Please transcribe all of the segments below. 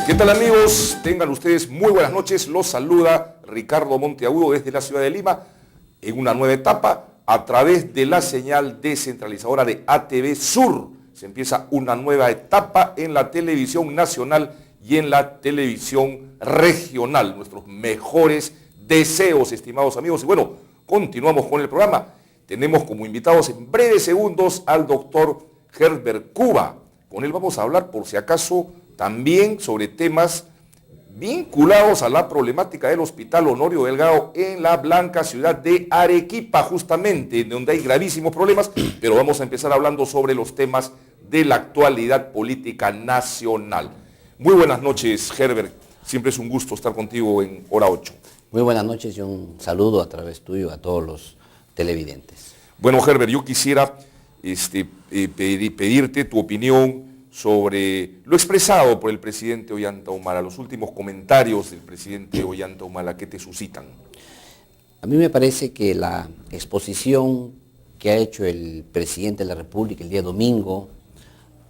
¿Qué tal, amigos? Tengan ustedes muy buenas noches. Los saluda Ricardo Monteagudo desde la ciudad de Lima en una nueva etapa a través de la señal descentralizadora de ATV Sur. Se empieza una nueva etapa en la televisión nacional y en la televisión regional. Nuestros mejores deseos, estimados amigos. Y bueno, continuamos con el programa. Tenemos como invitados en breves segundos al doctor Herbert Cuba. Con él vamos a hablar, por si acaso, también sobre temas vinculados a la problemática del Hospital Honorio Delgado en la blanca ciudad de Arequipa, justamente, donde hay gravísimos problemas, pero vamos a empezar hablando sobre los temas de la actualidad política nacional. Muy buenas noches, Herbert. Siempre es un gusto estar contigo en Hora 8. Muy buenas noches y un saludo a través tuyo a todos los televidentes. Bueno, Herbert, yo quisiera pedirte tu opinión sobre lo expresado por el presidente Ollanta Humala, los últimos comentarios del presidente Ollanta Humala, ¿qué te suscitan? A mí me parece que la exposición que ha hecho el presidente de la República el día domingo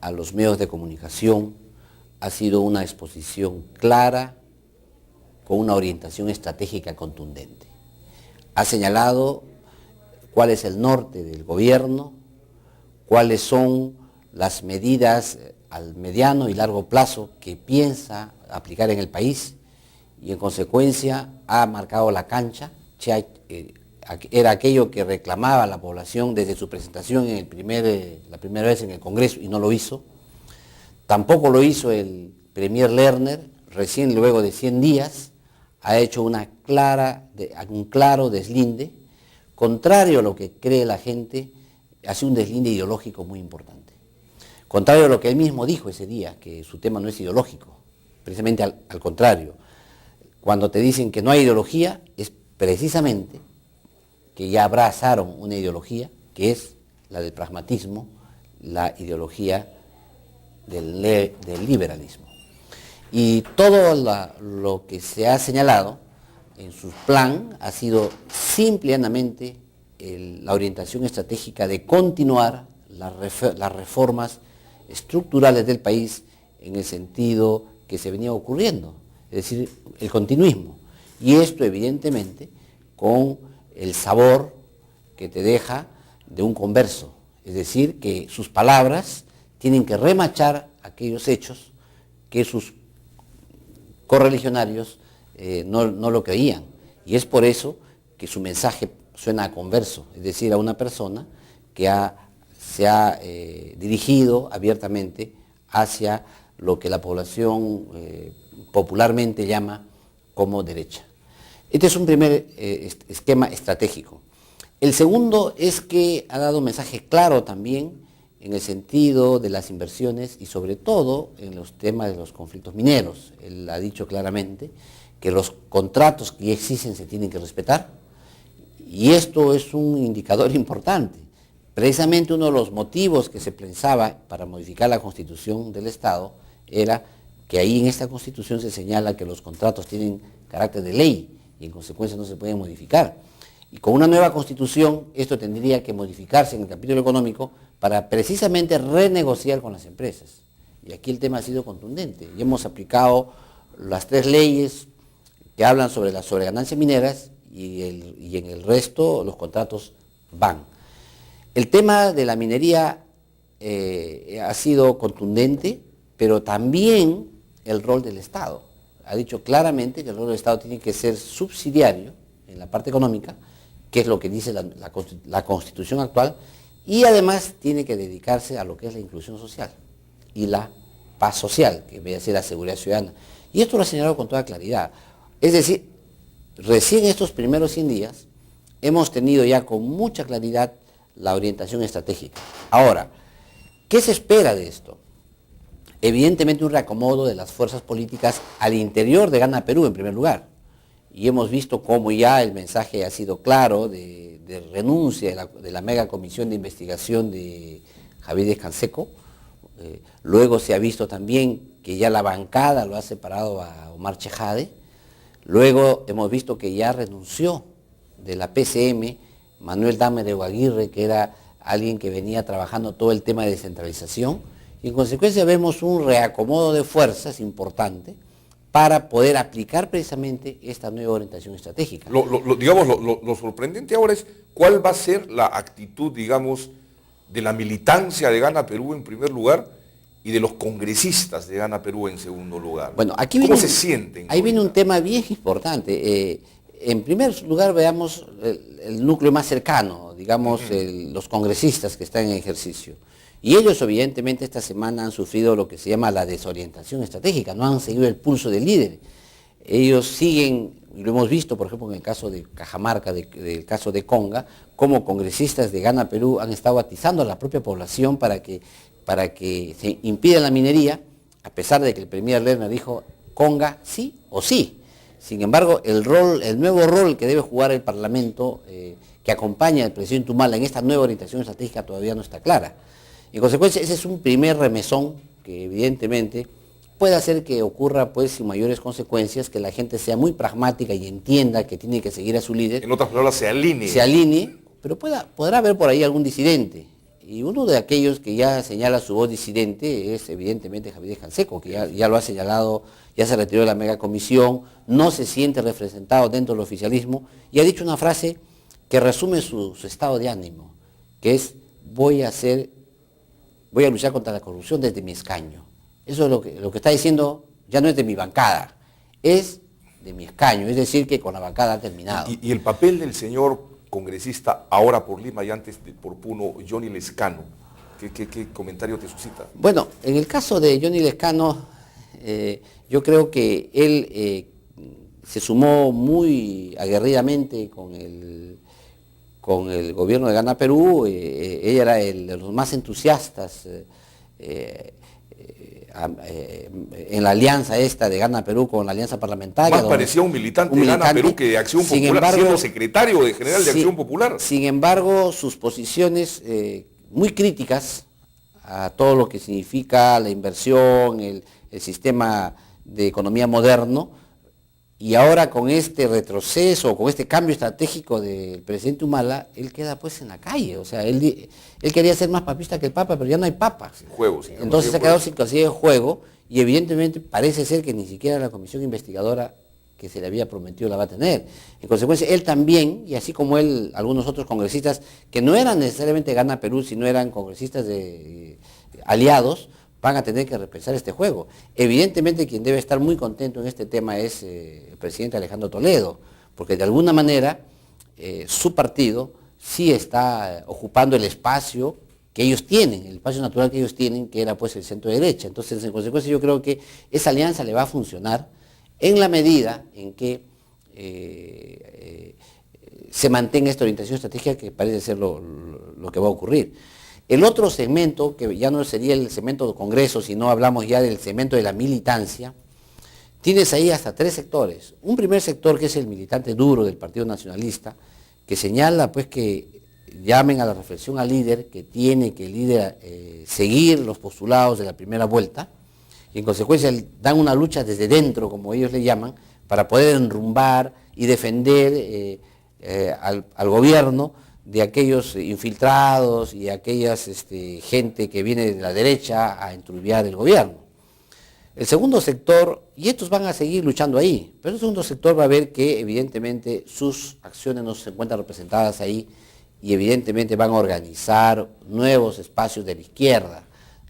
a los medios de comunicación ha sido una exposición clara, con una orientación estratégica contundente. Ha señalado cuál es el norte del gobierno, cuáles son las medidas al mediano y largo plazo que piensa aplicar en el país y en consecuencia ha marcado la cancha. Era aquello que reclamaba la población desde su presentación en la primera vez en el Congreso y no lo hizo. Tampoco lo hizo el Premier Lerner, recién luego de 100 días ha hecho un claro deslinde, contrario a lo que cree la gente, hace un deslinde ideológico muy importante. Contrario a lo que él mismo dijo ese día, que su tema no es ideológico, precisamente al contrario. Cuando te dicen que no hay ideología, es precisamente que ya abrazaron una ideología, que es la del pragmatismo, la ideología del liberalismo. Y todo lo que se ha señalado en su plan ha sido simplemente la orientación estratégica de continuar las reformas estructurales del país en el sentido que se venía ocurriendo, es decir, el continuismo. Y esto evidentemente con el sabor que te deja de un converso, es decir, que sus palabras tienen que remachar aquellos hechos que sus correligionarios no lo creían. Y es por eso que su mensaje suena a converso, es decir, a una persona que se ha dirigido abiertamente hacia lo que la población popularmente llama como derecha. Este es un primer esquema estratégico. El segundo es que ha dado un mensaje claro también en el sentido de las inversiones y sobre todo en los temas de los conflictos mineros. Él ha dicho claramente que los contratos que existen se tienen que respetar y esto es un indicador importante. Precisamente uno de los motivos que se pensaba para modificar la Constitución del Estado era que ahí en esta Constitución se señala que los contratos tienen carácter de ley y en consecuencia no se pueden modificar. Y con una nueva Constitución esto tendría que modificarse en el capítulo económico para precisamente renegociar con las empresas. Y aquí el tema ha sido contundente. Y hemos aplicado las 3 leyes que hablan sobre las sobreganancias mineras y en el resto los contratos van. El tema de la minería ha sido contundente, pero también el rol del Estado. Ha dicho claramente que el rol del Estado tiene que ser subsidiario en la parte económica, que es lo que dice la Constitución actual, y además tiene que dedicarse a lo que es la inclusión social y la paz social, que debe ser la seguridad ciudadana. Y esto lo ha señalado con toda claridad. Es decir, recién estos primeros 100 días hemos tenido ya con mucha claridad la orientación estratégica. Ahora, ¿qué se espera de esto? Evidentemente un reacomodo de las fuerzas políticas al interior de Gana Perú en primer lugar. Y hemos visto cómo ya el mensaje ha sido claro de renuncia de la mega comisión de investigación de Javier Escanseco. Luego se ha visto también que ya la bancada lo ha separado a Omar Chejade. Luego hemos visto que ya renunció de la PCM Manuel Dame de Aguirre, que era alguien que venía trabajando todo el tema de descentralización. Y en consecuencia vemos un reacomodo de fuerzas importante para poder aplicar precisamente esta nueva orientación estratégica. Lo sorprendente ahora es cuál va a ser la actitud, digamos, de la militancia de Gana Perú en primer lugar y de los congresistas de Gana Perú en segundo lugar. Bueno, aquí ¿Cómo viene, se sienten? Ahí viene un tema bien importante. En primer lugar veamos el núcleo más cercano, digamos, los congresistas que están en ejercicio. Y ellos evidentemente esta semana han sufrido lo que se llama la desorientación estratégica, no han seguido el pulso del líder. Ellos siguen, y lo hemos visto por ejemplo en el caso de Cajamarca, del caso de Conga, como congresistas de Gana Perú han estado atizando a la propia población para que se impida la minería, a pesar de que el premier Lerner dijo Conga sí o sí. Sin embargo, el nuevo rol que debe jugar el Parlamento que acompaña al presidente Humala en esta nueva orientación estratégica todavía no está clara. En consecuencia, ese es un primer remesón que evidentemente puede hacer que ocurra pues sin mayores consecuencias, que la gente sea muy pragmática y entienda que tiene que seguir a su líder. En otras palabras, se alinee. Se alinee, pero podrá haber por ahí algún disidente. Y uno de aquellos que ya señala su voz disidente es evidentemente Javier Canseco, que ya lo ha señalado, ya se retiró de la megacomisión, no se siente representado dentro del oficialismo y ha dicho una frase que resume su estado de ánimo, que es voy a luchar contra la corrupción desde mi escaño. Eso es lo que está diciendo, ya no es de mi bancada, es de mi escaño, es decir, que con la bancada ha terminado. ¿Y el papel del señor congresista, ahora por Lima y antes por Puno, Johnny Lescano? ¿Qué comentario te suscita? Bueno, en el caso de Johnny Lescano, yo creo que él se sumó muy aguerridamente con el gobierno de Gana Perú. Ella era de los más entusiastas en la alianza esta de Gana Perú con la alianza parlamentaria. Más parecía un militante de Gana Perú que de Acción Popular, siendo secretario general de Acción Popular. Sin embargo, sus posiciones muy críticas a todo lo que significa la inversión, el sistema de economía moderno, y ahora con este retroceso, con este cambio estratégico del presidente Humala, él queda pues en la calle. O sea, él quería ser más papista que el Papa, pero ya no hay Papa. Sin juego, entonces se ha quedado sin casillo de juego y evidentemente parece ser que ni siquiera la comisión investigadora que se le había prometido la va a tener. En consecuencia, él también, y así como él, algunos otros congresistas que no eran necesariamente Gana Perú, sino eran congresistas aliados, van a tener que repensar este juego. Evidentemente quien debe estar muy contento en este tema es el presidente Alejandro Toledo, porque de alguna manera su partido sí está ocupando el espacio que ellos tienen, el espacio natural que ellos tienen, que era pues el centro derecha. Entonces, en consecuencia, yo creo que esa alianza le va a funcionar en la medida en que se mantenga esta orientación estratégica que parece ser lo que va a ocurrir. El otro segmento, que ya no sería el segmento de Congreso, sino hablamos ya del segmento de la militancia, tienes ahí hasta 3 sectores. Un primer sector que es el militante duro del Partido Nacionalista, que señala pues que llamen a la reflexión al líder, que tiene que el líder seguir los postulados de la primera vuelta, y en consecuencia dan una lucha desde dentro, como ellos le llaman, para poder enrumbar y defender al gobierno de aquellos infiltrados y aquellas gente que viene de la derecha a enturbiar el gobierno. El segundo sector, y estos van a seguir luchando ahí, pero el segundo sector va a ver que evidentemente sus acciones no se encuentran representadas ahí y evidentemente van a organizar nuevos espacios de la izquierda,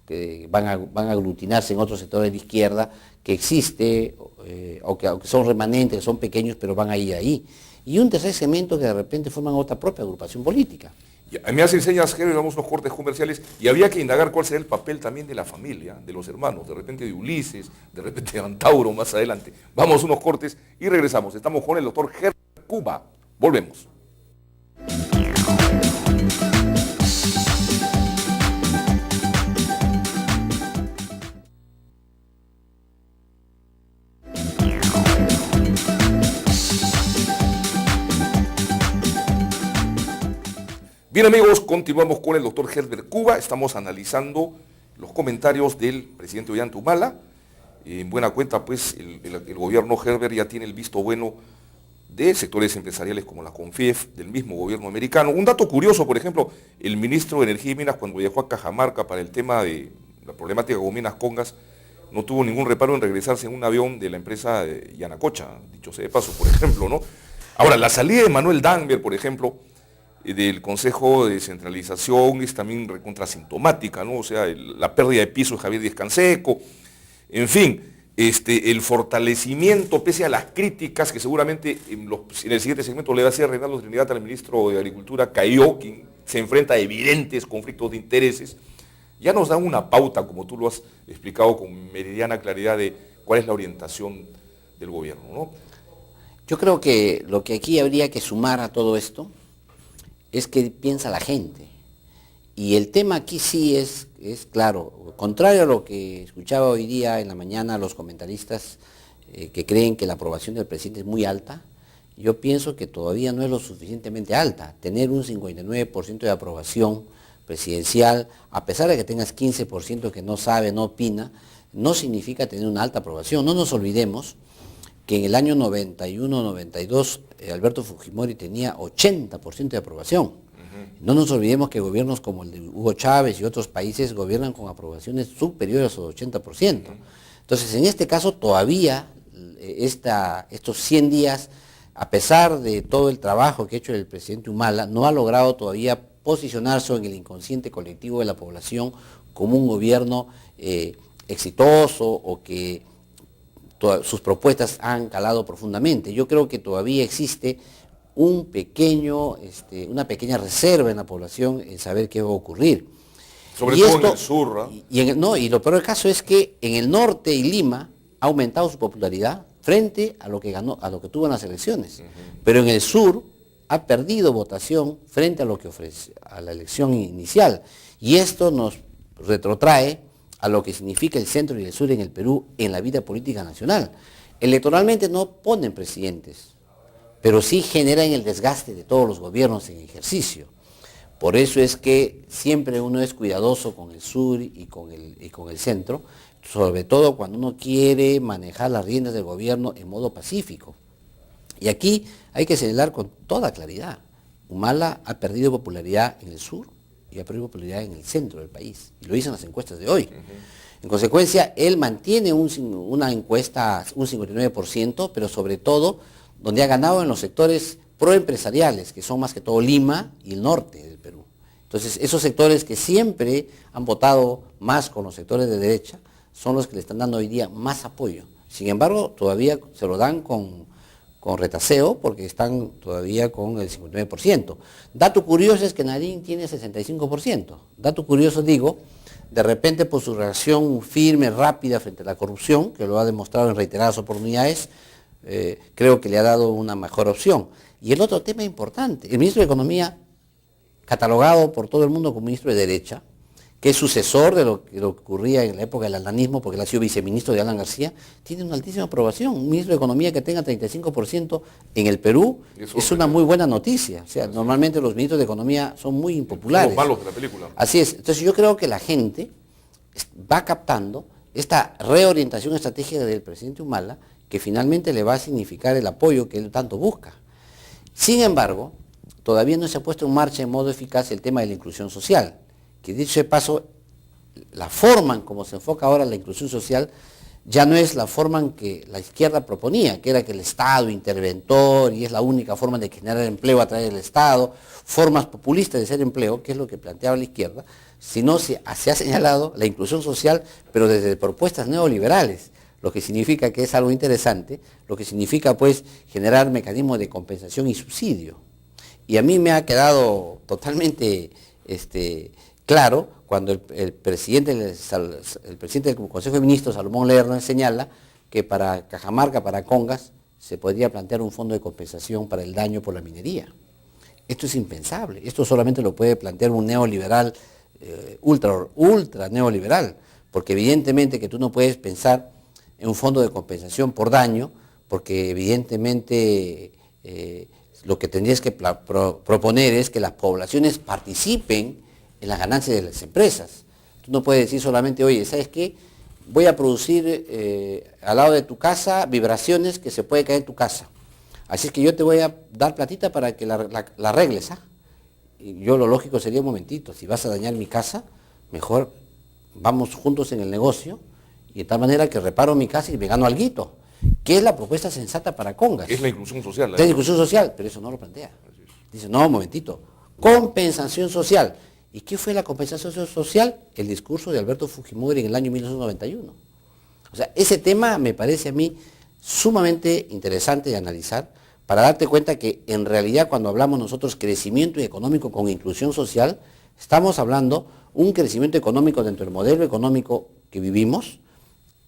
que van a aglutinarse en otros sectores de la izquierda que existe, o que son remanentes, que son pequeños, pero van a ir ahí. Y un tercer segmento que de repente forman otra propia agrupación política. Me hacen señas, Henry, vamos a unos cortes comerciales, y había que indagar cuál será el papel también de la familia, de los hermanos, de repente de Ulises, de repente de Antauro más adelante. Vamos a unos cortes y regresamos. Estamos con el doctor Herbert Cuba. Volvemos. Bien amigos, continuamos con el doctor Herbert Cuba. Estamos analizando los comentarios del presidente Ollanta Humala. En buena cuenta, pues, el gobierno Herbert ya tiene el visto bueno de sectores empresariales como la CONFIEF, del mismo gobierno americano. Un dato curioso, por ejemplo, el ministro de Energía y Minas, cuando viajó a Cajamarca para el tema de la problemática con Minas Congas, no tuvo ningún reparo en regresarse en un avión de la empresa Yanacocha, dicho sea de paso, por ejemplo, ¿no? Ahora, la salida de Manuel Danver, por ejemplo, del Consejo de Descentralización es también recontrasintomática, ¿no? O sea, la pérdida de piso de Javier Díaz Canseco, en fin, el fortalecimiento, pese a las críticas que seguramente en el siguiente segmento le va a hacer Reinaldo Trinidad al ministro de Agricultura, cayó, quien se enfrenta a evidentes conflictos de intereses, ya nos da una pauta, como tú lo has explicado con meridiana claridad, de cuál es la orientación del gobierno, ¿no? Yo creo que lo que aquí habría que sumar a todo esto es que piensa la gente. Y el tema aquí sí es claro, contrario a lo que escuchaba hoy día en la mañana los comentaristas que creen que la aprobación del presidente es muy alta, yo pienso que todavía no es lo suficientemente alta. Tener un 59% de aprobación presidencial, a pesar de que tengas 15% que no sabe, no opina, no significa tener una alta aprobación. No nos olvidemos que en el año 91-92 Alberto Fujimori tenía 80% de aprobación. No nos olvidemos que gobiernos como el de Hugo Chávez y otros países gobiernan con aprobaciones superiores al 80%. Entonces, en este caso, todavía estos 100 días, a pesar de todo el trabajo que ha hecho el presidente Humala, no ha logrado todavía posicionarse en el inconsciente colectivo de la población como un gobierno exitoso o que sus propuestas han calado profundamente. Yo creo que todavía existe una pequeña reserva en la población en saber qué va a ocurrir. Sobre todo en el sur, ¿no? Y lo peor del caso es que en el norte y Lima ha aumentado su popularidad frente a lo que tuvo en las elecciones. Pero en el sur ha perdido votación frente a lo que ofrece a la elección inicial. Y esto nos retrotrae a lo que significa el centro y el sur en el Perú en la vida política nacional. Electoralmente no ponen presidentes, pero sí generan el desgaste de todos los gobiernos en ejercicio. Por eso es que siempre uno es cuidadoso con el sur y con el centro, sobre todo cuando uno quiere manejar las riendas del gobierno en modo pacífico. Y aquí hay que señalar con toda claridad, Humala ha perdido popularidad en el sur y ha perdido popularidad en el centro del país. Y lo dicen las encuestas de hoy. En consecuencia, él mantiene una encuesta, un 59%, pero sobre todo donde ha ganado en los sectores proempresariales, que son más que todo Lima y el norte del Perú. Entonces, esos sectores que siempre han votado más con los sectores de derecha, son los que le están dando hoy día más apoyo. Sin embargo, todavía se lo dan con retaseo, porque están todavía con el 59%. Dato curioso es que Nariño tiene 65%. Dato curioso digo, de repente por su reacción firme, rápida frente a la corrupción, que lo ha demostrado en reiteradas oportunidades, creo que le ha dado una mejor opción. Y el otro tema importante, el ministro de Economía, catalogado por todo el mundo como ministro de derecha, que es sucesor de lo que ocurría en la época del alanismo, porque él ha sido viceministro de Alan García, tiene una altísima aprobación. Un ministro de Economía que tenga 35% en el Perú es una muy buena noticia. O sea, normalmente los ministros de Economía son muy impopulares. Son los malos de la película. Así es. Entonces yo creo que la gente va captando esta reorientación estratégica del presidente Humala, que finalmente le va a significar el apoyo que él tanto busca. Sin embargo, todavía no se ha puesto en marcha en modo eficaz el tema de la inclusión social, que dicho de paso, la forma en cómo se enfoca ahora la inclusión social ya no es la forma en que la izquierda proponía, que era que el Estado interventor y es la única forma de generar empleo a través del Estado, formas populistas de hacer empleo, que es lo que planteaba la izquierda, sino se ha señalado la inclusión social, pero desde propuestas neoliberales, lo que significa que es algo interesante, lo que significa pues generar mecanismos de compensación y subsidio. Y a mí me ha quedado totalmente claro cuando el presidente del Consejo de Ministros, Salomón Lerner, señala que para Cajamarca, para Congas, se podría plantear un fondo de compensación para el daño por la minería. Esto es impensable, esto solamente lo puede plantear un neoliberal, ultra neoliberal, porque evidentemente que tú no puedes pensar en un fondo de compensación por daño, porque evidentemente lo que tendrías que proponer es que las poblaciones participen en las ganancias de las empresas. Tú no puedes decir solamente, oye, ¿sabes qué? Voy a producir al lado de tu casa vibraciones que se puede caer en tu casa. Así es que yo te voy a dar platita para que la arregles. Y yo lo lógico sería un momentito, si vas a dañar mi casa, mejor vamos juntos en el negocio y de tal manera que reparo mi casa y me gano alguito, que es la propuesta sensata para Congas. Es la inclusión social. Es la inclusión social, pero eso no lo plantea. Dice, no, un momentito, compensación social. ¿Y qué fue la compensación social? El discurso de Alberto Fujimori en el año 1991. O sea, ese tema me parece a mí sumamente interesante de analizar para darte cuenta que en realidad cuando hablamos nosotros crecimiento económico con inclusión social, estamos hablando un crecimiento económico dentro del modelo económico que vivimos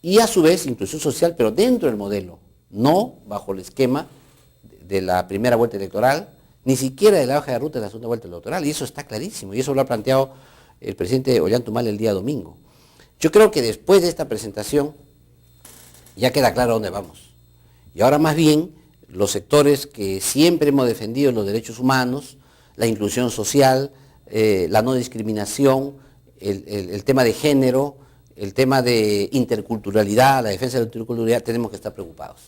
y a su vez inclusión social, pero dentro del modelo, no bajo el esquema de la primera vuelta electoral, ni siquiera de la hoja de ruta de la segunda vuelta electoral, y eso está clarísimo, y eso lo ha planteado el presidente Ollantaytamala el día domingo. Yo creo que después de esta presentación ya queda claro a dónde vamos. Y ahora más bien, los sectores que siempre hemos defendido los derechos humanos, la inclusión social, la no discriminación, el tema de género, el tema de interculturalidad, la defensa de la interculturalidad, tenemos que estar preocupados.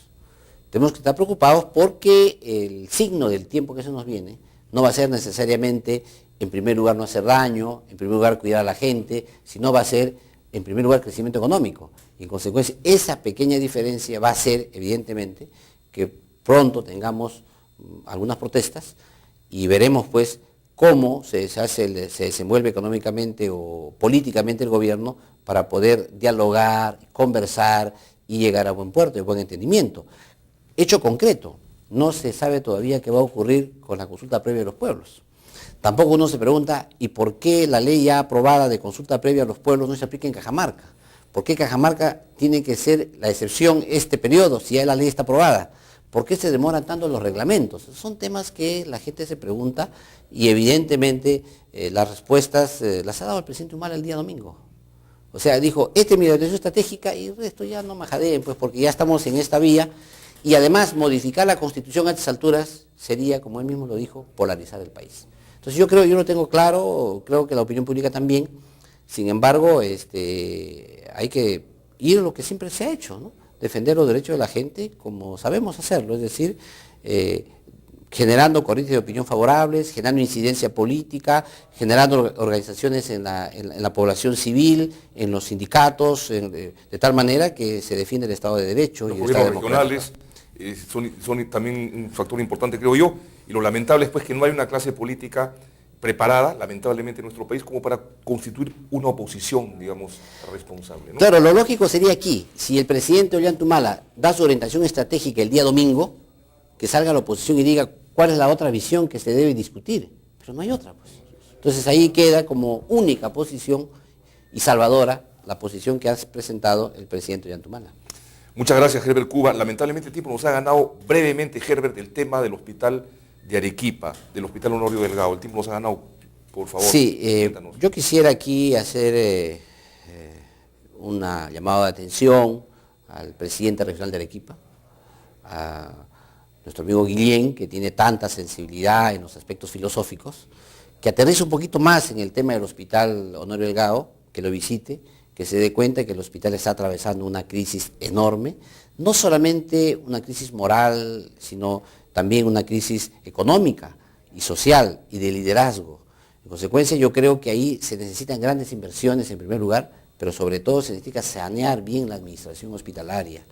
Tenemos que estar preocupados porque el signo del tiempo que se nos viene no va a ser necesariamente, en primer lugar, no hacer daño, en primer lugar, cuidar a la gente, sino va a ser, en primer lugar, crecimiento económico. Y en consecuencia, esa pequeña diferencia va a ser, evidentemente, que pronto tengamos algunas protestas y veremos, pues, cómo se desenvuelve económicamente o políticamente el gobierno para poder dialogar, conversar y llegar a buen puerto y buen entendimiento. Hecho concreto, no se sabe todavía qué va a ocurrir con la consulta previa de los pueblos. Tampoco uno se pregunta, ¿y por qué la ley ya aprobada de consulta previa a los pueblos no se aplica en Cajamarca? ¿Por qué Cajamarca tiene que ser la excepción este periodo si ya la ley está aprobada? ¿Por qué se demoran tanto los reglamentos? Son temas que la gente se pregunta y evidentemente las respuestas las ha dado el presidente Humala el día domingo. O sea, dijo, esta es mi orientación estratégica y el resto ya no majadeen, pues porque ya estamos en esta vía. Y además, modificar la Constitución a estas alturas sería, como él mismo lo dijo, polarizar el país. Entonces yo lo tengo claro, creo que la opinión pública también. Sin embargo, hay que ir a lo que siempre se ha hecho, ¿no? Defender los derechos de la gente como sabemos hacerlo, es decir, generando corrientes de opinión favorables, generando incidencia política, generando organizaciones en la población civil, en los sindicatos, de tal manera que se defiende el Estado de Derecho. Los y el Estado regionales son también un factor importante, creo yo, y lo lamentable es pues, que no hay una clase política preparada, lamentablemente, en nuestro país, como para constituir una oposición, digamos, responsable, ¿no? Claro, lo lógico sería aquí, si el presidente Ollantaytamala da su orientación estratégica el día domingo, que salga la oposición y diga cuál es la otra visión que se debe discutir, pero no hay otra, pues. Entonces ahí queda como única posición y salvadora la posición que ha presentado el presidente Ollantaytamala. Muchas gracias, Herbert Cuba. Lamentablemente el tiempo nos ha ganado brevemente, Herbert, el tema del hospital de Arequipa, del Hospital Honorio Delgado. El tiempo nos ha ganado, por favor. Sí, yo quisiera aquí hacer una llamada de atención al presidente regional de Arequipa, a nuestro amigo Guillén, que tiene tanta sensibilidad en los aspectos filosóficos, que aterrice un poquito más en el tema del Hospital Honorio Delgado, que lo visite, que se dé cuenta que el hospital está atravesando una crisis enorme, no solamente una crisis moral, sino también una crisis económica y social y de liderazgo. En consecuencia, yo creo que ahí se necesitan grandes inversiones en primer lugar, pero sobre todo se necesita sanear bien la administración hospitalaria.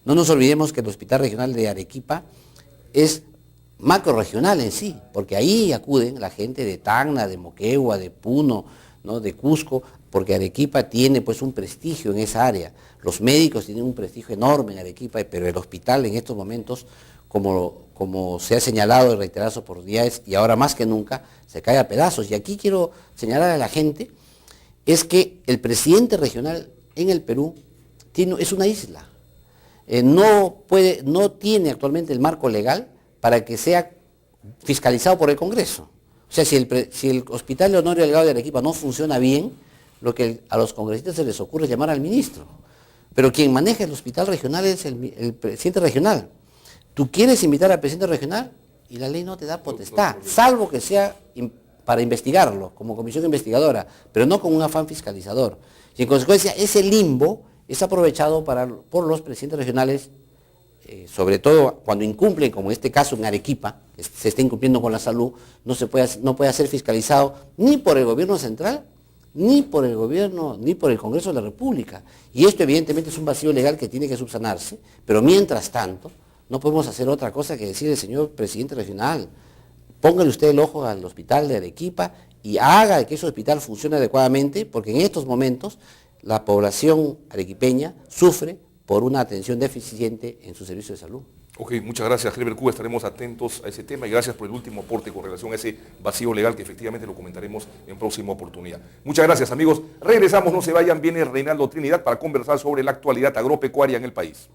No nos olvidemos que el Hospital Regional de Arequipa es macrorregional en sí, porque ahí acuden la gente de Tacna, de Moquegua, de Puno, ¿no?, de Cusco, porque Arequipa tiene pues un prestigio en esa área. Los médicos tienen un prestigio enorme en Arequipa, pero el hospital en estos momentos, como se ha señalado en reiteradas oportunidades y ahora más que nunca, se cae a pedazos. Y aquí quiero señalar a la gente, es que el presidente regional en el Perú es una isla. No tiene actualmente el marco legal para que sea fiscalizado por el Congreso. O sea, si el Hospital Honorio Delgado de Arequipa no funciona bien, lo que a los congresistas se les ocurre es llamar al ministro. Pero quien maneja el hospital regional es el presidente regional. Tú quieres invitar al presidente regional y la ley no te da potestad, salvo que sea para investigarlo, como comisión investigadora, pero no con un afán fiscalizador. Y en consecuencia, ese limbo es aprovechado por los presidentes regionales, sobre todo cuando incumplen, como en este caso en Arequipa, que se está incumpliendo con la salud, no puede ser fiscalizado ni por el gobierno central, ni por el gobierno, ni por el Congreso de la República. Y esto evidentemente es un vacío legal que tiene que subsanarse, pero mientras tanto, no podemos hacer otra cosa que decir al señor presidente regional, póngale usted el ojo al hospital de Arequipa y haga que ese hospital funcione adecuadamente, porque en estos momentos la población arequipeña sufre por una atención deficiente en su servicio de salud. Ok, muchas gracias, Herbert Cuba. Estaremos atentos a ese tema y gracias por el último aporte con relación a ese vacío legal que efectivamente lo comentaremos en próxima oportunidad. Muchas gracias, amigos. Regresamos, no se vayan, viene Reinaldo Trinidad para conversar sobre la actualidad agropecuaria en el país.